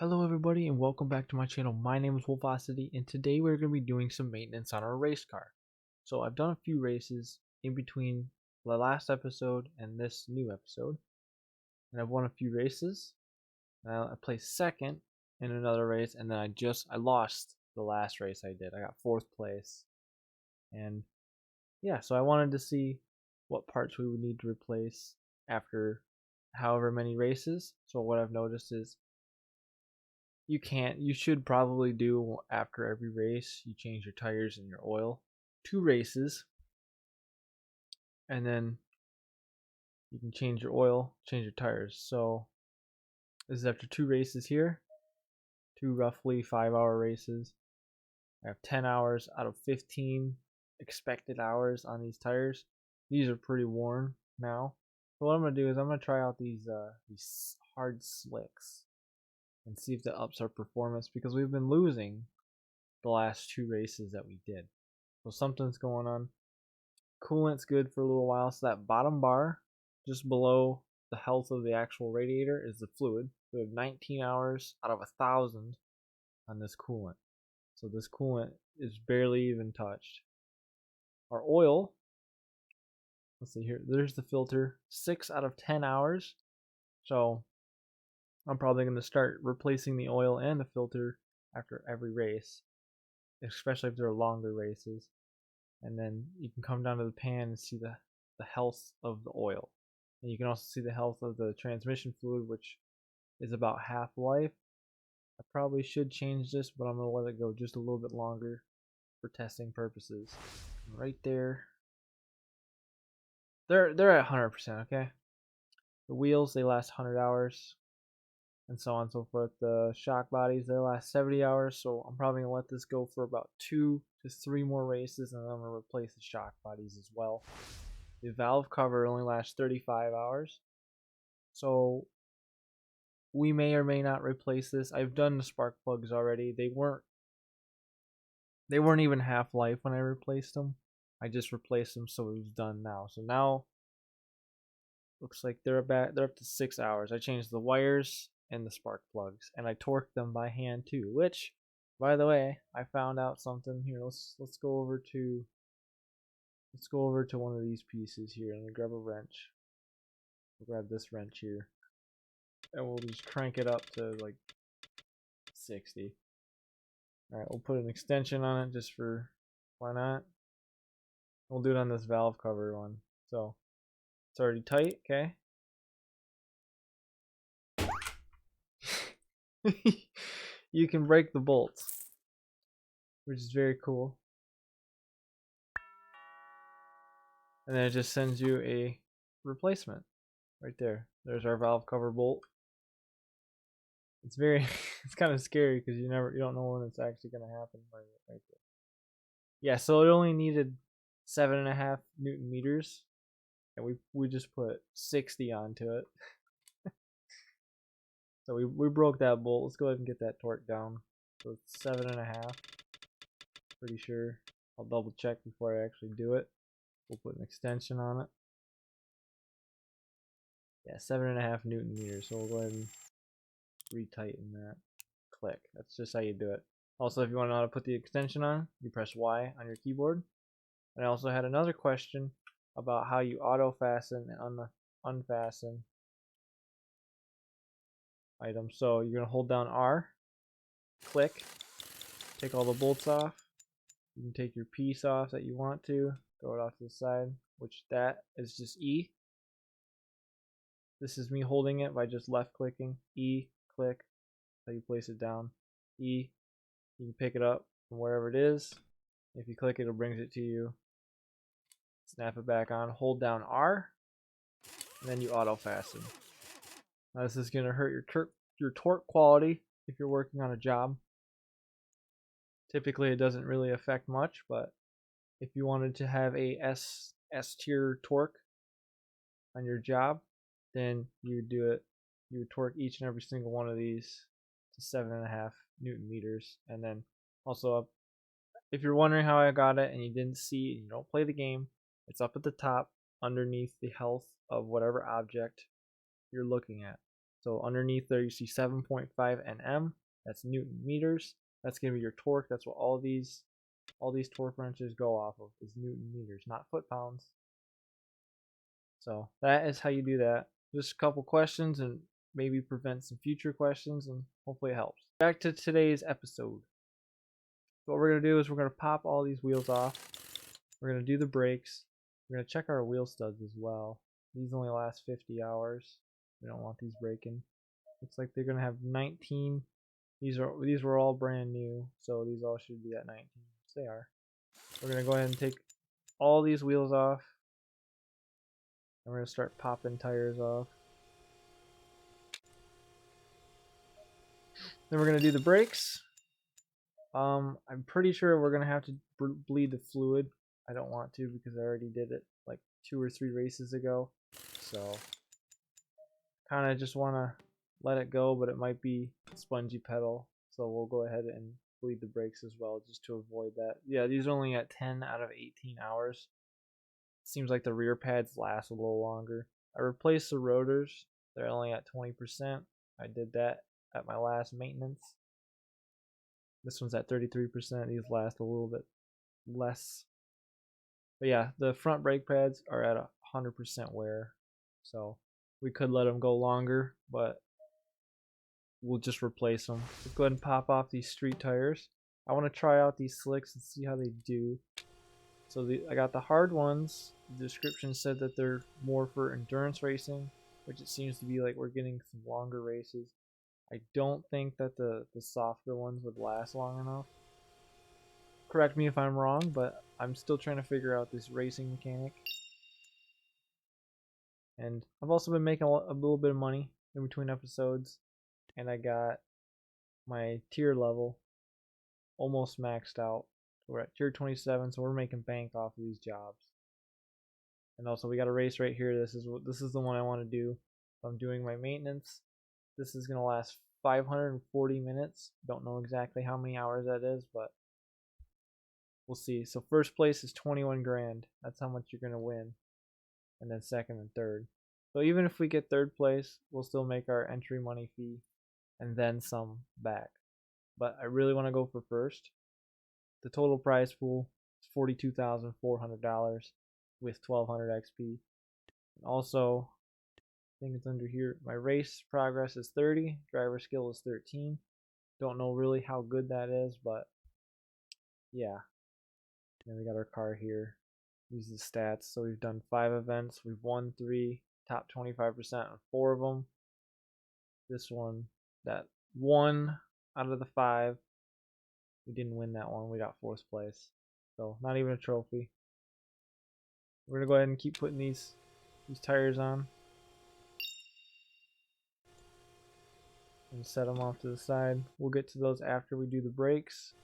Hello everybody and welcome back to my channel. My name is Wolfocity and today we're going to be doing some maintenance on our race car. So I've done a few races in between the last episode and this new episode. And I've won a few races. I placed second in another race and then I lost the last race I did. I got fourth place. And yeah, so I wanted to see what parts we would need to replace after however many races. So what I've noticed is you should probably do after every race, you change your tires and your oil. 2 races, and then you can change your oil, change your tires. So this is after 2 races here, 2 roughly 5-hour races. I have 10 hours out of 15 expected hours on these tires. These are pretty worn now. So what I'm gonna do is I'm gonna try out these hard slicks and see if that ups our performance, because we've been losing the last 2 races that we did. So something's going on. Coolant's good for a little while. So that bottom bar just below the health of the actual radiator is the fluid. We have 19 hours out of 1,000 on this coolant. So this coolant is barely even touched. Our oil, let's see here, there's the filter, 6 out of 10 hours. So I'm probably going to start replacing the oil and the filter after every race, especially if they're longer races. And then you can come down to the pan and see the health of the oil. And you can also see the health of the transmission fluid, which is about half life. I probably should change this, but I'm going to let it go just a little bit longer for testing purposes. Right there. They're at 100%, okay? The wheels, they last 100 hours. And so on and so forth. The shock bodies, they last 70 hours. So I'm probably going to let this go for about 2 to 3 more races. And then I'm going to replace the shock bodies as well. The valve cover only lasts 35 hours. So we may or may not replace this. I've done the spark plugs already. They weren't even half life when I replaced them. I just replaced them, so it was done now. So now looks like they're up to 6 hours. I changed the wires and the spark plugs, and I torqued them by hand too, which, by the way, I found out something here. Let's go over to one of these pieces here. Let me grab a wrench. We'll grab this wrench here, and we'll just crank it up to like 60. Alright, we'll put an extension on it just for, why not? We'll do it on this valve cover one. So it's already tight, okay? You can break the bolts, which is very cool. And then it just sends you a replacement right there. There's our valve cover bolt. It's very it's kind of scary because you don't know when it's actually gonna happen right there. Yeah, so it only needed 7.5 Newton meters, and we just put 60 onto it. So we broke that bolt. Let's go ahead and get that torque down. So it's 7.5. Pretty sure. I'll double check before I actually do it. We'll put an extension on it. Yeah, 7.5 Newton meters. So we'll go ahead and retighten that. Click. That's just how you do it. Also, if you want to know how to put the extension on, you press Y on your keyboard. And I also had another question about how you auto fasten and unfasten items. So you're going to hold down R, click, take all the bolts off. You can take your piece off that you want to, throw it off to the side, which that is just E. This is me holding it by just left clicking. E, click, how you place it down. E, you can pick it up from wherever it is. If you click it, it brings it to you. Snap it back on, hold down R, and then you auto fasten. Now this is going to hurt your torque quality if you're working on a job. Typically it doesn't really affect much, but if you wanted to have a S tier torque on your job, then you would do it. You would torque each and every single one of these to 7.5 Newton meters. And then also, if you're wondering how I got it and you didn't see and you don't play the game, it's up at the top underneath the health of whatever object you're looking at. So underneath there you see 7.5 Nm. That's Newton meters. That's going to be your torque. That's what all these torque wrenches go off of, is Newton meters, not foot pounds. So that is how you do that. Just a couple questions and maybe prevent some future questions, and hopefully it helps. Back to today's episode. What we're going to do is we're going to pop all these wheels off. We're going to do the brakes. We're going to check our wheel studs as well. These only last 50 hours. We don't want these breaking. Looks like they're going to have 19. These were all brand new, so these all should be at 19. Yes, they are. We're going to go ahead and take all these wheels off. And we're going to start popping tires off. Then we're going to do the brakes. I'm pretty sure we're going to have to bleed the fluid. I don't want to because I already did it like 2 or 3 races ago. So kind of just want to let it go, but it might be a spongy pedal. So we'll go ahead and bleed the brakes as well just to avoid that. Yeah, these are only at 10 out of 18 hours. Seems like the rear pads last a little longer. I replaced the rotors. They're only at 20%. I did that at my last maintenance. This one's at 33%. These last a little bit less. But yeah, the front brake pads are at 100% wear. So we could let them go longer, but we'll just replace them. Let's go ahead and pop off these street tires. I want to try out these slicks and see how they do. So I got the hard ones. The description said that they're more for endurance racing, which it seems to be like we're getting some longer races. I don't think that the softer ones would last long enough. Correct me if I'm wrong, but I'm still trying to figure out this racing mechanic. And I've also been making a little bit of money in between episodes, and I got my tier level almost maxed out. We're at tier 27, so we're making bank off of these jobs. And also we got a race right here. This is the one I want to do. I'm doing my maintenance. This is gonna last 540 minutes. Don't know exactly how many hours that is, but we'll see. So first place is 21 grand. That's how much you're gonna win. And then second and third. So even if we get third place, we'll still make our entry money fee and then some back. But I really want to go for first. The total prize pool is $42,400 with 1200 XP. And also, I think it's under here. My race progress is 30. Driver skill is 13. Don't know really how good that is, but yeah. Then we got our car here. These are the stats. So we've done 5 events. We've won 3. Top 25% on 4 of them. This one, that 1 out of the 5. We didn't win that one. We got 4th place. So not even a trophy. We're going to go ahead and keep putting these tires on. And set them off to the side. We'll get to those after we do the brakes.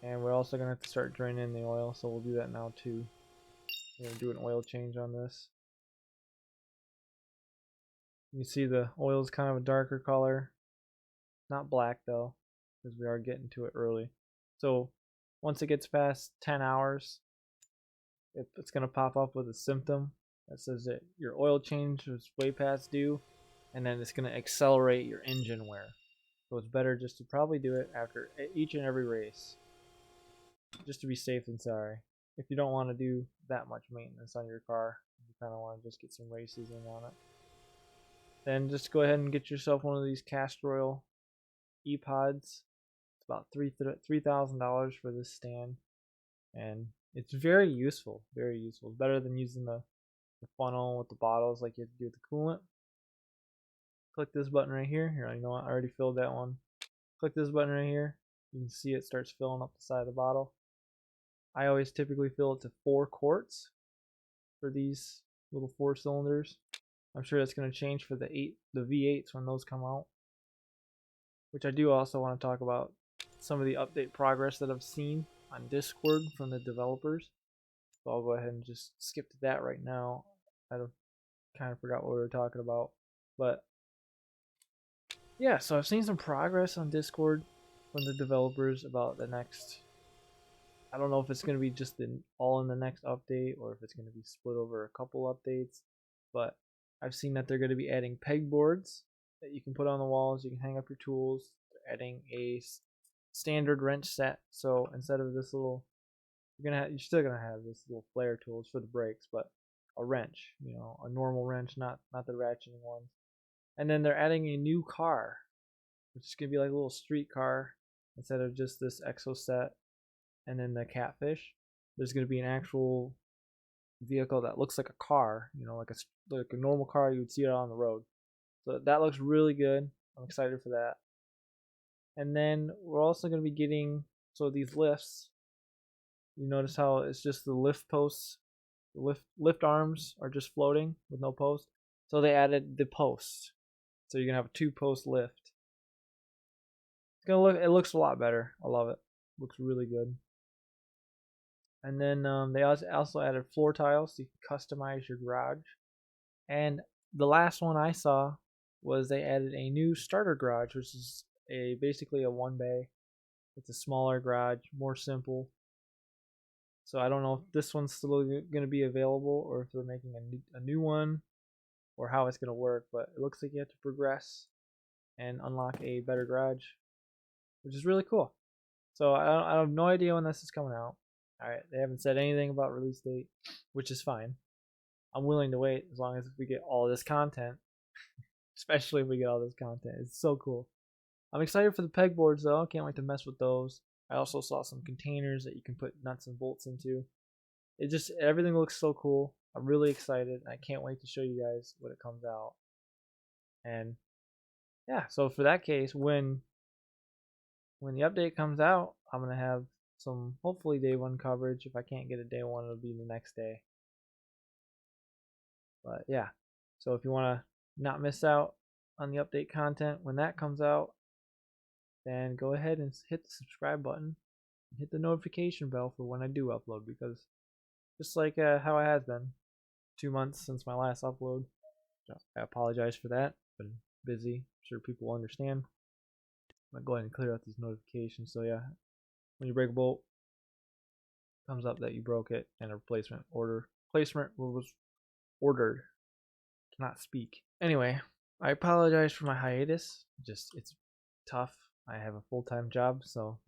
And we're also going to have to start draining in the oil, so we'll do that now too. We're going to do an oil change on this. You see the oil is kind of a darker color. Not black though, because we are getting to it early. So once it gets past 10 hours, it's going to pop up with a symptom that says that your oil change is way past due, and then it's going to accelerate your engine wear. So it's better just to probably do it after each and every race, just to be safe than sorry. If you don't want to do that much maintenance on your car, you kind of want to just get some races in on it, then just go ahead and get yourself one of these castor oil E-pods. It's about $3,000 for this stand, and it's very useful. Very useful. It's better than using the funnel with the bottles like you have to do with the coolant. Click this button right here. Here, you know what? I already filled that one. Click this button right here. You can see it starts filling up the side of the bottle. I always typically fill it to 4 quarts for these little 4 cylinders. I'm sure that's going to change for the V8s when those come out. Which I do also want to talk about some of the update progress that I've seen on Discord from the developers. So I'll go ahead and just skip to that right now. I kind of forgot what we were talking about. But yeah, so I've seen some progress on Discord from the developers about the next. I don't know if it's going to be just all in the next update or if it's going to be split over a couple updates. But I've seen that they're going to be adding pegboards that you can put on the walls. You can hang up your tools. They're adding a standard wrench set. So instead of this little, you're still gonna have this little flare tools for the brakes, but a wrench, a normal wrench, not the ratcheting ones. And then they're adding a new car, which is gonna be like a little street car instead of just this exo set. And then the catfish, there's gonna be an actual vehicle that looks like a car, like a normal car you would see it on the road. So that looks really good. I'm excited for that. And then we're also going to be getting these lifts. You notice how it's just the lift posts, the lift arms are just floating with no post. So they added the post. So you're gonna have a 2-post lift. It looks a lot better. I love it. Looks really good. And then they also added floor tiles so you can customize your garage. And the last one I saw was they added a new starter garage, which is basically a 1-bay. It's a smaller garage, more simple. So I don't know if this one's still going to be available or if they're making a new one or how it's going to work. But it looks like you have to progress and unlock a better garage, which is really cool. So I have no idea when this is coming out. Alright, they haven't said anything about release date, which is fine. I'm willing to wait as long as we get all this content. Especially if we get all this content. It's so cool. I'm excited for the pegboards though. Can't wait to mess with those. I also saw some containers that you can put nuts and bolts into. Everything looks so cool. I'm really excited. I can't wait to show you guys when it comes out. And yeah, so for that case, when the update comes out, I'm gonna have some hopefully day 1 coverage. If I can't get it day 1, it'll be the next day. But yeah, so if you want to not miss out on the update content when that comes out, then go ahead and hit the subscribe button and hit the notification bell for when I do upload, because just like how it has been 2 months since my last upload. So I apologize for that. Been busy. I'm sure people will understand. I'm gonna go ahead and clear out these notifications. So yeah, when you break a bolt, it comes up that you broke it and a replacement was ordered. Cannot speak. Anyway, I apologize for my hiatus. It's tough. I have a full-time job, so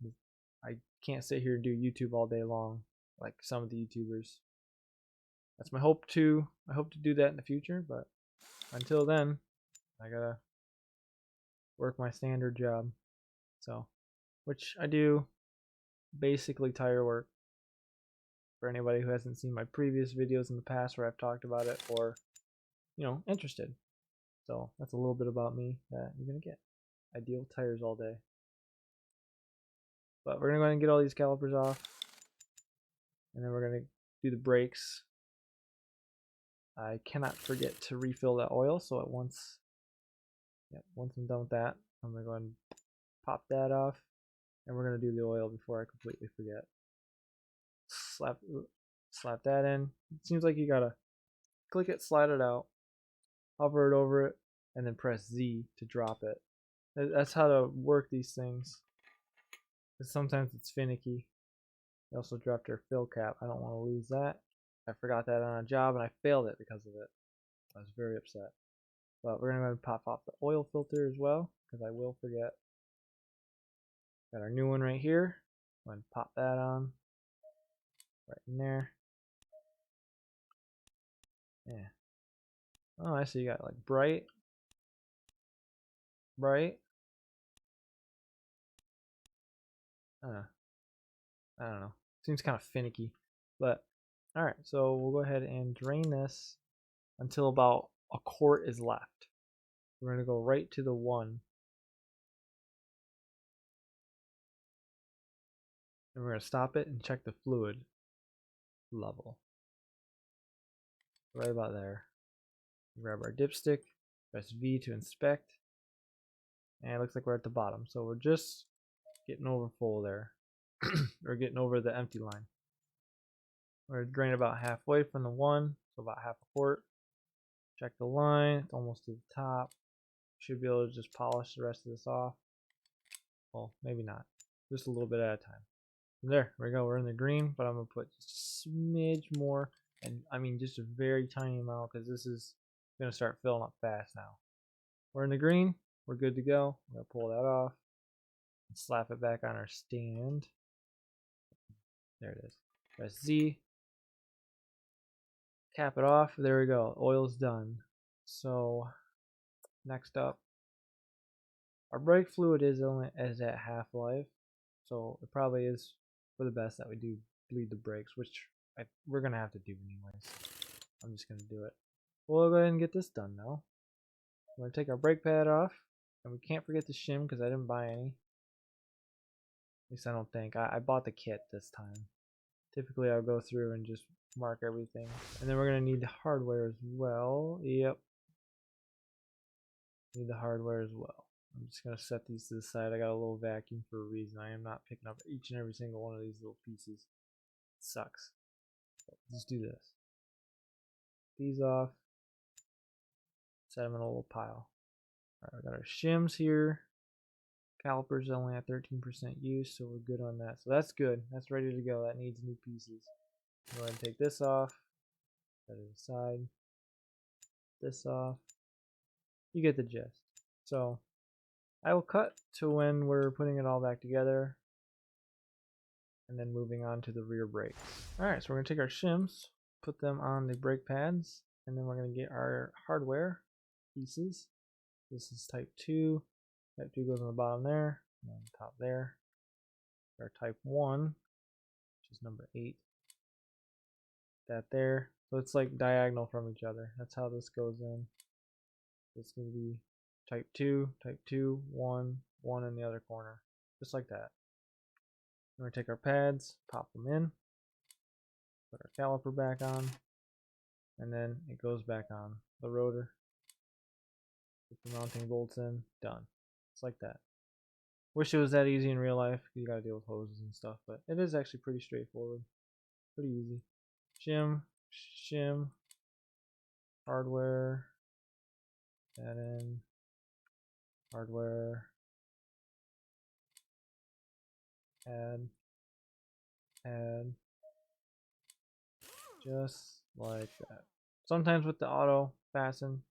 I can't sit here and do YouTube all day long like some of the YouTubers. That's my hope to. I hope to do that in the future, but until then, I gotta work my standard job. So, which I do basically tire work. For anybody who hasn't seen my previous videos in the past where I've talked about it, or interested. So that's a little bit about me that you're gonna get. I deal with tires all day. But we're gonna go ahead and get all these calipers off, and then we're gonna do the brakes. I cannot forget to refill that oil, so once I'm done with that, I'm gonna go ahead and pop that off, and we're gonna do the oil before I completely forget. Slap that in. It seems like you gotta click it, slide it out, hover it over it, and then press Z to drop it. That's how to work these things. Because sometimes it's finicky. I also dropped our fill cap. I don't want to lose that. I forgot that on a job and I failed it because of it. I was very upset. But we're going to go ahead and pop off the oil filter as well, because I will forget. Got our new one right here. Go ahead and pop that on. Right in there. Yeah. Oh, I see you got like bright. I don't know. Seems kind of finicky. But, alright, so we'll go ahead and drain this until about a quart is left. We're going to go right to the 1. And we're going to stop it and check the fluid level. Right about there. Grab our dipstick, press V to inspect, and it looks like we're at the bottom. So we're just getting over full there. We're getting over the empty line. We're going to drain about halfway from the 1, so about half a quart. Check the line, it's almost to the top. Should be able to just polish the rest of this off. Well, maybe not. Just a little bit at a time. And there we go. We're in the green, but I'm going to put just a smidge more. And I mean just a very tiny amount, because this is gonna start filling up fast now. We're in the green. We're good to go. I'm gonna pull that off and slap it back on our stand. There it is. Press Z. Cap it off. There we go. Oil's done. So next up, our brake fluid is at half-life, so it probably is for the best that we do bleed the brakes, which we're gonna have to do anyways. I'm just gonna do it. We'll go ahead and get this done now. We're gonna take our brake pad off, and we can't forget the shim because I didn't buy any. At least I don't think. I bought the kit this time. Typically I'll go through and just mark everything. And then we're gonna need the hardware as well. Yep. Need the hardware as well. I'm just gonna set these to the side. I got a little vacuum for a reason. I am not picking up each and every single one of these little pieces. It sucks. But let's do this. These off. Set them in a little pile. Alright, we got our shims here. Calipers only at 13% use, so we're good on that. So that's good. That's ready to go. That needs new pieces. Go ahead and take this off. Set it aside. This off. You get the gist. So I will cut to when we're putting it all back together and then moving on to the rear brakes. Alright, so we're going to take our shims, put them on the brake pads, and then we're going to get our hardware pieces. This is type 2. Type 2 goes on the bottom there, and on the top there. Our type 1, which is number 8. That there. So it's like diagonal from each other. That's how this goes in. It's going to be type 2, 1, 1 in the other corner. Just like that. We're going to take our pads, pop them in, put our caliper back on, and then it goes back on the rotor. Put the mounting bolts in, done. It's like that. Wish it was that easy in real life. You gotta deal with hoses and stuff, but it is actually pretty straightforward. Pretty easy. Shim, shim, hardware, add in, hardware, add, just like that. Sometimes with the auto fasten,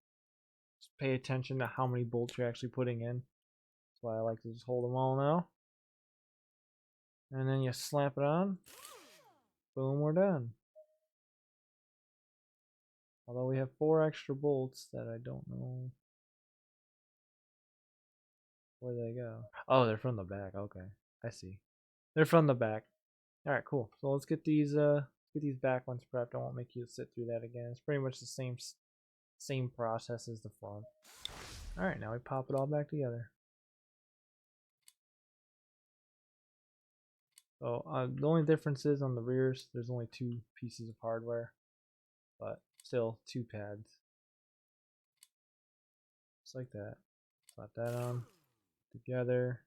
just pay attention to how many bolts you're actually putting in. That's why I like to just hold them all now. And then you slap it on. Boom, we're done. Although we have 4 extra bolts that I don't know where they go. Oh, they're from the back. Okay, I see. They're from the back. All right, cool. So let's get these back ones prepped. I won't make you sit through that again. It's pretty much the same process as the front. All right, now we pop it all back together. So the only difference is on the rears, there's only 2 pieces of hardware, but still 2 pads. Just like that. Slap that on together,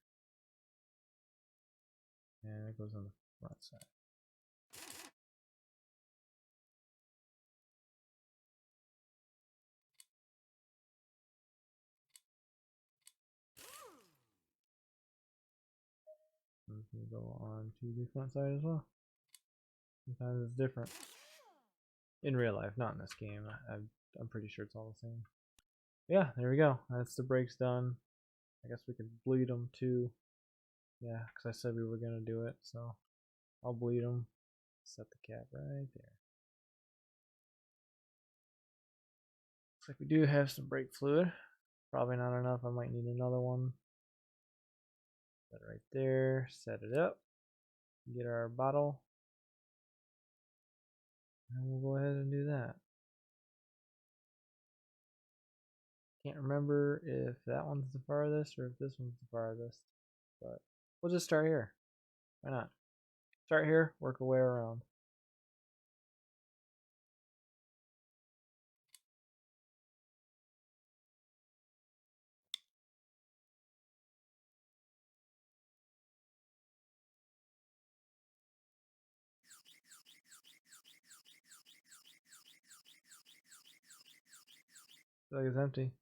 and it goes on the front side. And we can go on to the front side as well. Sometimes it's different. In real life, not in this game. I'm pretty sure it's all the same. Yeah, there we go. That's the brakes done. I guess we could bleed them too. Yeah, because I said we were going to do it. So I'll bleed them. Set the cap right there. Looks like we do have some brake fluid. Probably not enough. I might need another one. Set it right there. Set it up. Get our bottle. And we'll go ahead and do that. Can't remember if that one's the farthest or if this one's the farthest. But we'll just start here. Why not? Start here, work our way around. Feel like it's empty.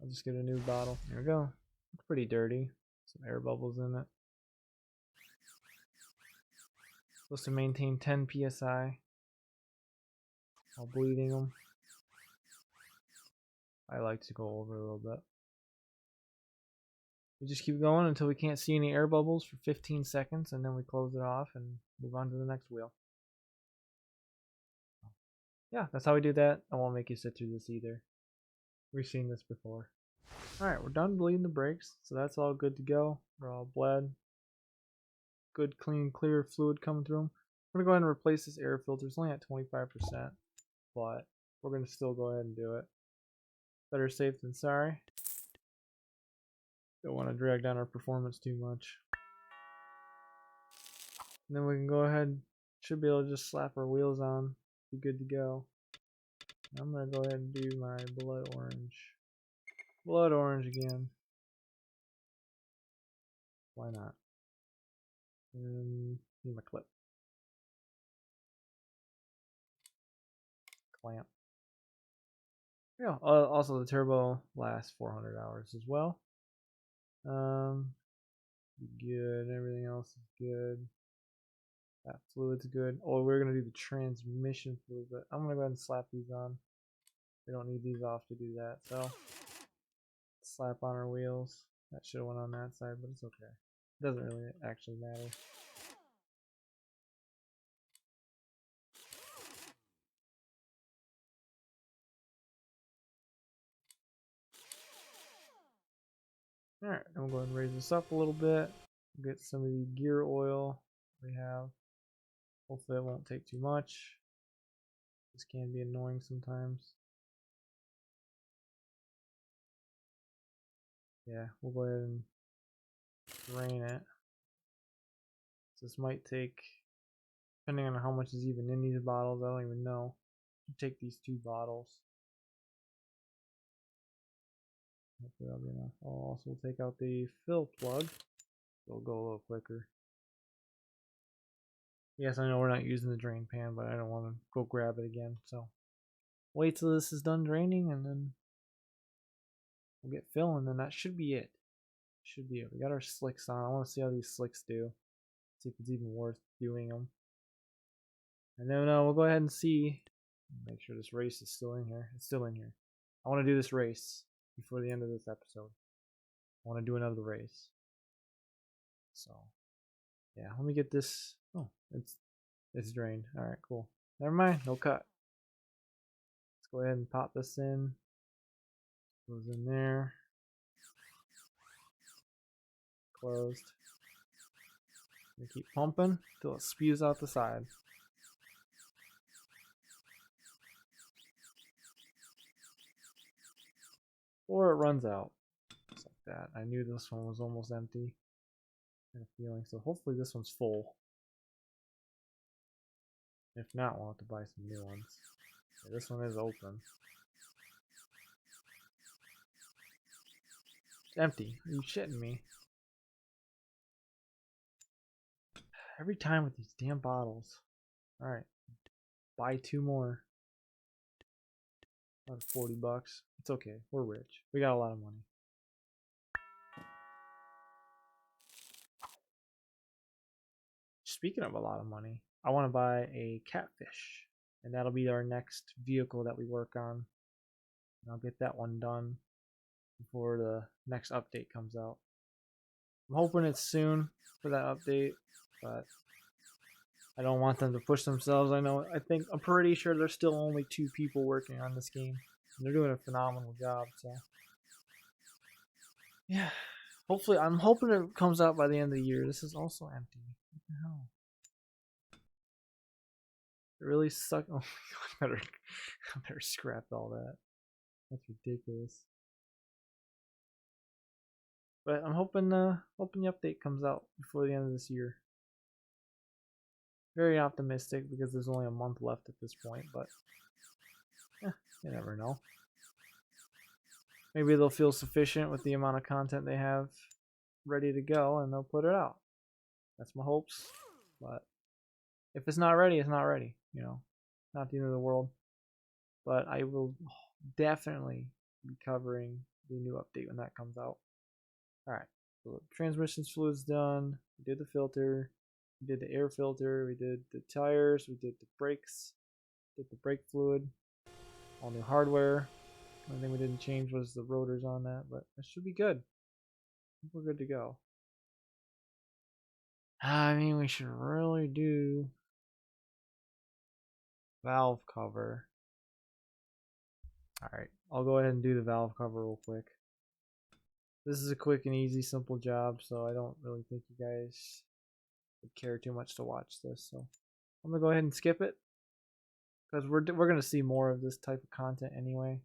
I'll just get a new bottle. There we go. It's pretty dirty. Some air bubbles in it. Supposed to maintain 10 psi. while bleeding them. I like to go over a little bit. We just keep going until we can't see any air bubbles for 15 seconds, and then we close it off and move on to the next wheel. Yeah, that's how we do that. I won't make you sit through this either. We've seen this before. Alright, we're done bleeding the brakes, so that's all good to go. We're all bled. Good, clean, clear fluid coming through them. We're going to go ahead and replace this air filter. It's only at 25%, but we're going to still go ahead and do it. Better safe than sorry. Don't want to drag down our performance too much. And then we can go ahead, should be able to just slap our wheels on, be good to go. I'm going to go ahead and do my blood orange. Blood orange again. Why not? And need my clip. Clamp. Yeah, also the turbo lasts 400 hours as well. Good, everything else is good. That fluid's good. Oh, we're gonna do the transmission fluid, but I'm gonna go ahead and slap these on. We don't need these off to do that, so slap on our wheels. That should have went on that side, but it's okay. It doesn't really actually matter. Alright, I'm going to go ahead and raise this up a little bit. Get some of the gear oil we have. Hopefully it won't take too much. This can be annoying sometimes. Yeah, we'll go ahead and drain it. So this might take, depending on how much is even in these bottles, I don't even know. Take these 2 bottles. Hopefully that'll be enough. I'll also take out the fill plug. It'll go a little quicker. Yes, I know we're not using the drain pan, but I don't want to go grab it again. So wait till this is done draining, and then we'll get filling, and that should be it. Should be it. We got our slicks on. I want to see how these slicks do. See if it's even worth doing them. And then we'll go ahead and see. Make sure this race is still in here. It's still in here. I want to do this race before the end of this episode. I want to do another race. So, yeah, let me get this. Oh, it's drained. All right, cool. Never mind. No cut. Let's go ahead and pop this in. Goes in there. Closed. We keep pumping until it spews out the side. Or it runs out. Just like that. I knew this one was almost empty. I had a feeling. So hopefully this one's full. If not, we'll have to buy some new ones. Okay, this one is open. It's empty. Are you shitting me? Every time with these damn bottles. Alright. Buy 2 more. About 40 bucks. It's okay. We're rich. We got a lot of money. Speaking of a lot of money, I want to buy a catfish. And that'll be our next vehicle that we work on. And I'll get that one done before the next update comes out. I'm hoping it's soon for that update, but I don't want them to push themselves. I'm pretty sure there's still only 2 people working on this game. And they're doing a phenomenal job, so yeah. Hopefully, I'm hoping it comes out by the end of the year. This is also empty. What the hell? It really sucks. Oh my god, I better scrap all that. That's ridiculous. But I'm hoping the update comes out before the end of this year. Very optimistic because there's only a month left at this point, but you never know. Maybe they'll feel sufficient with the amount of content they have ready to go and they'll put it out. That's my hopes. But if it's not ready, it's not ready. You know, not the end of the world. But I will definitely be covering the new update when that comes out. Alright, so the transmission fluid's done. We did the filter. We did the air filter. We did the tires. We did the brakes. Get the brake fluid. All new hardware. The only thing we didn't change was the rotors on that, but it should be good. I think we're good to go. I mean, we should really do valve cover. Alright, I'll go ahead and do the valve cover real quick. This is a quick and easy, simple job, so I don't really think you guys would care too much to watch this. So I'm going to go ahead and skip it, because we're going to see more of this type of content anyway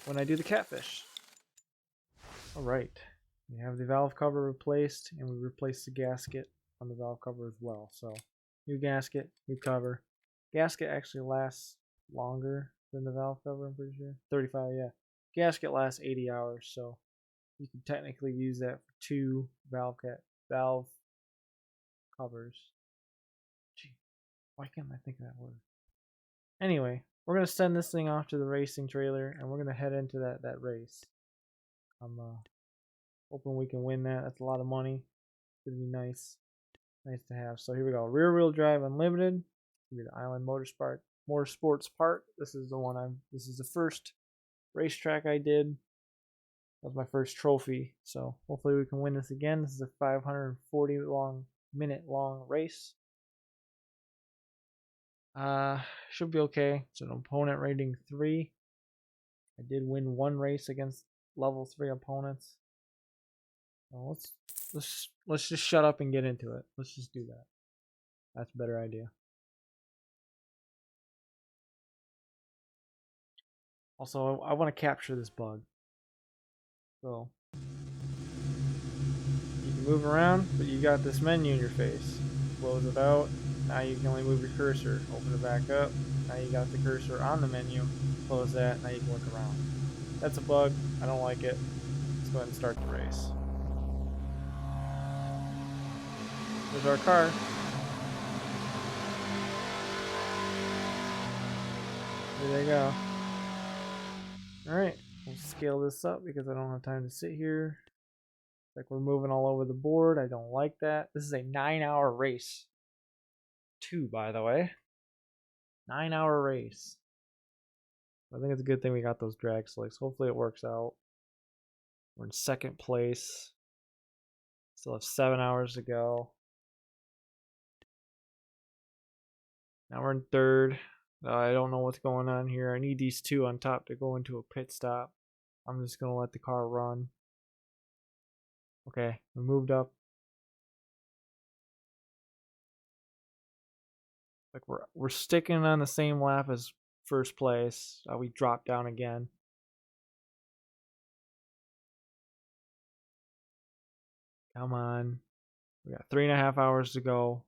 when I do the catfish. Alright, we have the valve cover replaced, and we replaced the gasket on the valve cover as well. So new gasket, new cover. Gasket actually lasts longer than the valve cover, I'm pretty sure. 35, yeah. Gasket lasts 80 hours, so you can technically use that for 2 valve covers. Gee, why can't I think of that word? Anyway, we're gonna send this thing off to the racing trailer, and we're gonna head into that race. I'm hoping we can win that. That's a lot of money. It's gonna be nice to have. So here we go. Rear wheel drive unlimited. It's gonna be the Island Motorsports part. This is the one this is the first racetrack I did. That was my first trophy. So hopefully we can win this again. This is a 540 minute long race. Should be okay. It's an opponent rating 3. I did win 1 race against level 3 opponents. Well, let's just shut up and get into it. Let's just do that. That's a better idea. Also, I want to capture this bug. So you can move around, but you got this menu in your face. Close it out. Now you can only move your cursor. Open it back up. Now you got the cursor on the menu. Close that. Now you can look around. That's a bug. I don't like it. Let's go ahead and start the race. There's our car. There they go. Alright, we'll scale this up because I don't have time to sit here. Like we're moving all over the board. I don't like that. This is a 9-hour race. 2, by the way. 9-hour race. I think it's a good thing we got those drag slicks. Hopefully it works out. We're in 2nd place. Still have 7 hours to go. Now we're in 3rd. I don't know what's going on here. I need these 2 on top to go into a pit stop. I'm just going to let the car run. Okay, we moved up. Like we're sticking on the same lap as 1st place. We dropped down again. Come on. We got 3.5 hours to go.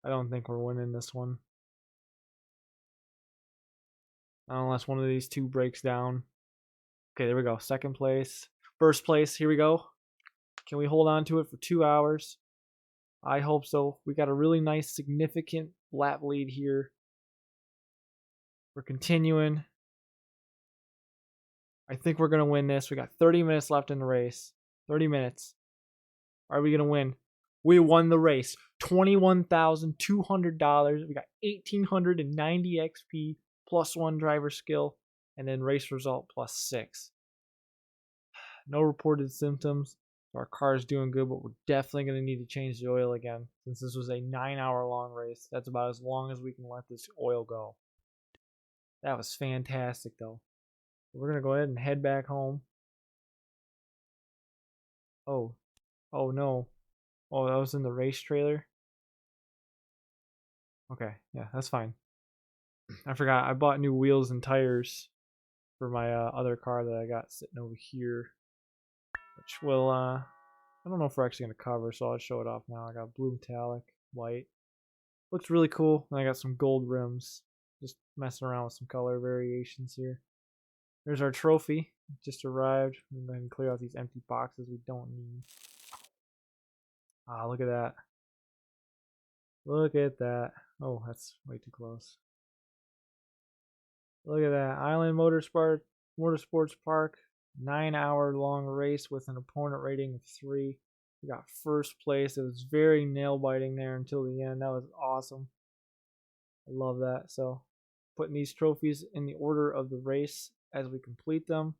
I don't think we're winning this one. Unless one of these 2 breaks down. Okay, there we go. 2nd place. 1st place, here we go. Can we hold on to it for 2 hours? I hope so. We got a really nice, significant lap lead here. We're continuing. I think we're going to win this. We got 30 minutes left in the race. 30 minutes. Are we going to win? We won the race. $21,200. We got 1,890 XP plus 1 driver skill. And then race result plus 6. No reported symptoms. So our car is doing good, but we're definitely going to need to change the oil again. Since this was a 9-hour long race. That's about as long as we can let this oil go. That was fantastic though. We're going to go ahead and head back home. Oh no. Oh, that was in the race trailer? Okay, yeah, that's fine. I forgot, I bought new wheels and tires for my other car that I got sitting over here. Which will, I don't know if we're actually going to cover, so I'll show it off now. I got blue metallic, white. Looks really cool. And I got some gold rims. Just messing around with some color variations here. There's our trophy. It just arrived. I'm going to go ahead and clear out these empty boxes we don't need. Ah, look at that. Look at that. Oh, that's way too close. Look at that. Island Motorsports Park. 9-hour long race with an opponent rating of 3. We got first place. It was very nail biting there until the end. That was awesome. I love that. So putting these trophies in the order of the race as we complete them.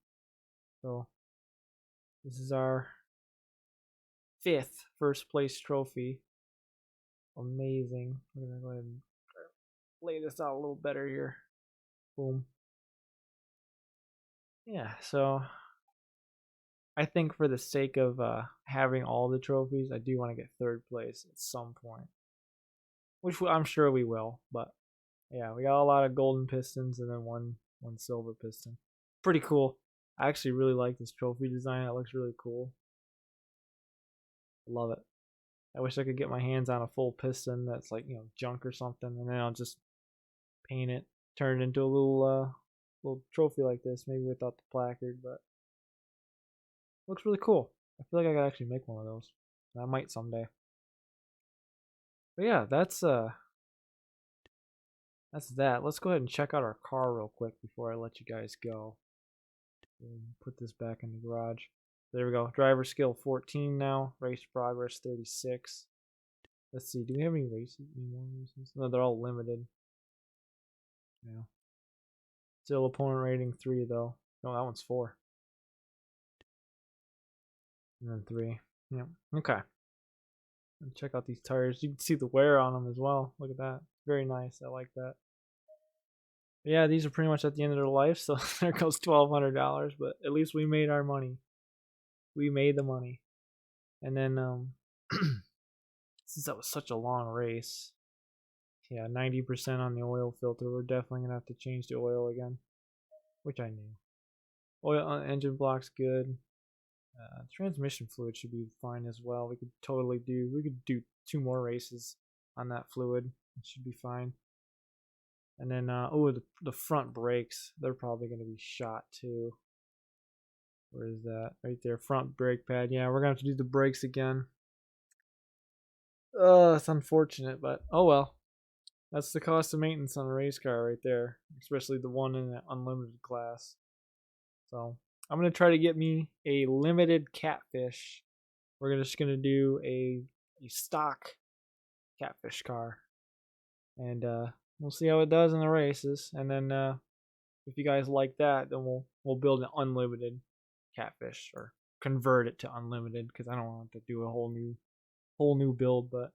So this is our 5th first place trophy. Amazing. I'm gonna go ahead and lay this out a little better here. Boom. Yeah, so I think for the sake of having all the trophies, I do want to get 3rd place at some point, which I'm sure we will. But yeah, we got a lot of golden pistons and then one silver piston. Pretty cool. I actually really like this trophy design. It looks really cool. Love it. I wish I could get my hands on a full piston that's like, you know, junk or something, and then I'll just paint it, turn it into a little trophy like this, maybe without the placard, but looks really cool. I feel like I could actually make one of those. I might someday. But yeah, that's that. Let's go ahead and check out our car real quick before I let you guys go. And put this back in the garage. There we go. Driver skill 14 now. Race progress 36. Let's see. Do we have any races? Any more races? No, they're all limited. Yeah. Still opponent rating 3 though. No, that one's 4. And then 3. Yep. Okay. And check out these tires. You can see the wear on them as well. Look at that. Very nice. I like that. But yeah, these are pretty much at the end of their life, so there goes $1,200. But at least we made our money. We made the money. And then since that was such a long race, yeah, 90% on the oil filter. We're definitely gonna have to change the oil again, which I knew. Oil engine block's good. Transmission fluid should be fine as well. We could do 2 more races on that fluid. It should be fine. And then the front brakes, they're probably gonna be shot too. Where is that? Right there, front brake pad. Yeah, we're gonna have to do the brakes again. It's unfortunate, but oh well. That's the cost of maintenance on a race car right there, especially the one in the unlimited class. So I'm gonna try to get me a limited catfish. We're just gonna do a stock catfish car, and we'll see how it does in the races. And then if you guys like that, then we'll build an unlimited catfish or convert it to unlimited because I don't want to do a whole new build, but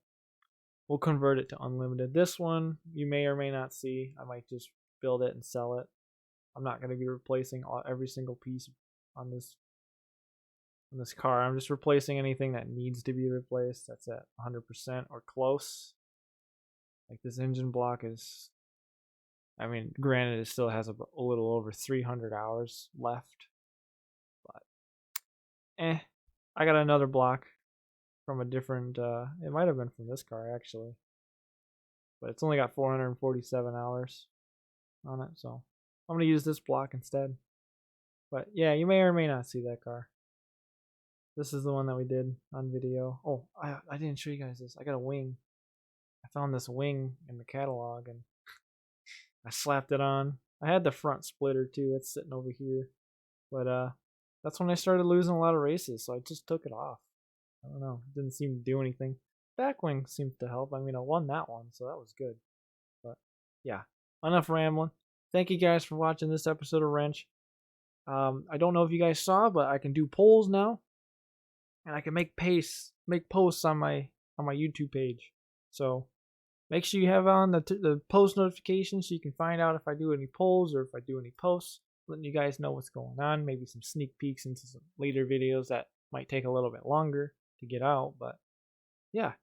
we'll convert it to unlimited. This one you may or may not see. I might just build it and sell it. I'm not going to be replacing every single piece on this car. I'm just replacing anything that needs to be replaced. That's at 100% or close. Like this engine block is, I mean, granted it still has a little over 300 hours left, but I got another block from a different, it might have been from this car actually, but it's only got 447 hours on it, so I'm going to use this block instead. But yeah, you may or may not see that car. This is the one that we did on video. Oh, I didn't show you guys this. I got a wing. I found this wing in the catalog and I slapped it on. I had the front splitter too. It's sitting over here. But that's when I started losing a lot of races, so I just took it off. I don't know. It didn't seem to do anything. Back wing seemed to help. I mean, I won that one, so that was good. But yeah, enough rambling. Thank you guys for watching this episode of Wrench. I don't know if you guys saw, but I can do polls now, and I can make posts on my YouTube page. So make sure you have on the post notifications so you can find out if I do any polls or if I do any posts, letting you guys know what's going on. Maybe some sneak peeks into some later videos that might take a little bit longer to get out, but yeah,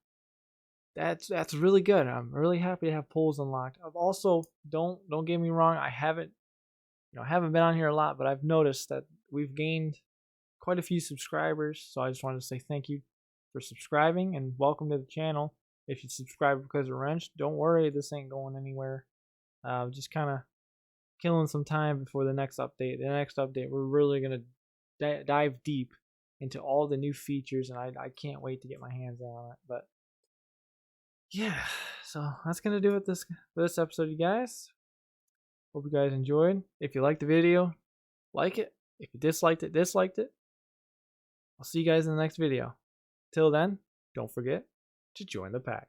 that's really good. I'm really happy to have polls unlocked. I've also don't get me wrong, I haven't been on here a lot, but I've noticed that we've gained quite a few subscribers, so I just wanted to say thank you for subscribing and welcome to the channel. If you subscribe because of Wrench, don't worry, this ain't going anywhere. Just kind of killing some time before the next update. The next update, we're really going to dive deep into all the new features, and I can't wait to get my hands on it. But yeah, so that's going to do it for this episode, you guys. Hope you guys enjoyed. If you liked the video, like it. If you disliked it, disliked it. I'll see you guys in the next video. Till then, don't forget to join the pack.